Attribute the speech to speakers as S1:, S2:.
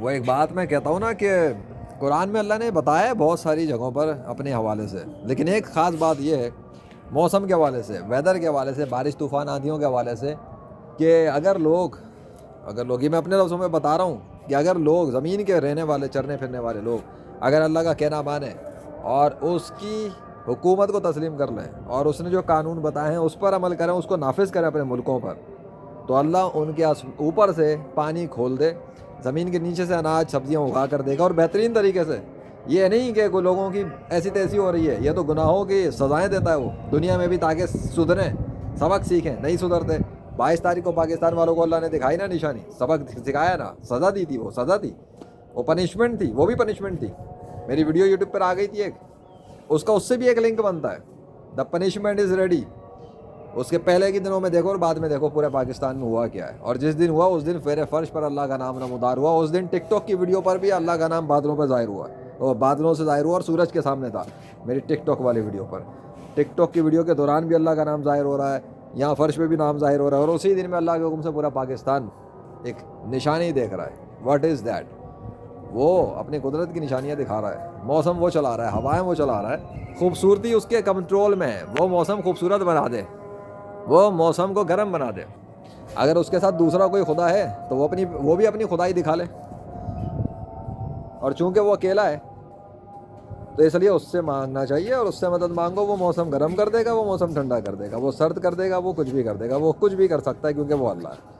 S1: وہ ایک بات میں کہتا ہوں نا کہ قرآن میں اللہ نے بتایا ہے بہت ساری جگہوں پر اپنے حوالے سے، لیکن ایک خاص بات یہ ہے موسم کے حوالے سے، ویدر کے حوالے سے، بارش طوفان آندھیوں کے حوالے سے، کہ اگر لوگ یہ میں اپنے لفظوں میں بتا رہا ہوں کہ اگر لوگ زمین کے رہنے والے چرنے پھرنے والے لوگ اگر اللہ کا کہنا مانیں اور اس کی حکومت کو تسلیم کر لیں اور اس نے جو قانون بتائے ہیں اس پر عمل کریں، اس کو نافذ کریں اپنے ملکوں پر، تو اللہ ان کے اوپر سے پانی کھول دے، زمین کے نیچے سے اناج سبزیاں اگا کر دے گا، اور بہترین طریقے سے۔ یہ نہیں کہ کوئی لوگوں کی ایسی تیسی ہو رہی ہے، یہ تو گناہوں کی سزائیں دیتا ہے وہ دنیا میں بھی، تاکہ سدھریں، سبق سیکھیں، نہیں سدھرتے۔ 22 تاریخ کو پاکستان والوں کو اللہ نے دکھائی نا نشانی، سبق سکھایا نا، سزا دی تھی، وہ سزا تھی، وہ پنشمنٹ تھی، وہ بھی پنشمنٹ تھی۔ میری ویڈیو یوٹیوب پر آ گئی تھی ایک، اس کا اس سے بھی ایک لنک بنتا ہے، دا پنشمنٹ از ریڈی۔ اس کے پہلے کے دنوں میں دیکھو اور بعد میں دیکھو پورے پاکستان میں ہوا کیا ہے، اور جس دن ہوا اس دن پھر فرش پر اللہ کا نام نمودار ہوا، اس دن ٹک ٹاک کی ویڈیو پر بھی اللہ کا نام بادلوں پر ظاہر ہوا، اور بادلوں سے ظاہر ہوا اور سورج کے سامنے تھا میری ٹک ٹاک والی ویڈیو پر۔ ٹک ٹاک کی ویڈیو کے دوران بھی اللہ کا نام ظاہر ہو رہا ہے، یہاں فرش پہ بھی نام ظاہر ہو رہا ہے، اور اسی دن میں اللہ کے حکم سے پورا پاکستان ایک نشانی دیکھ رہا ہے۔ What is that? وہ اپنی قدرت کی نشانیاں دکھا رہا ہے، موسم وہ چلا رہا ہے، ہوائیں وہ چلا رہا ہے، خوبصورتی اس کے کنٹرول میں ہے، وہ موسم خوبصورت بنا دے، وہ موسم کو گرم بنا دے۔ اگر اس کے ساتھ دوسرا کوئی خدا ہے تو وہ بھی اپنی خدائی دکھا لے، اور چونکہ وہ اکیلا ہے تو اس لیے اس سے مانگنا چاہیے، اور اس سے مدد مانگو، وہ موسم گرم کر دے گا، وہ موسم ٹھنڈا کر دے گا، وہ سرد کر دے گا، وہ کچھ بھی کر دے گا، وہ کچھ بھی کر سکتا ہے کیونکہ وہ اللہ ہے۔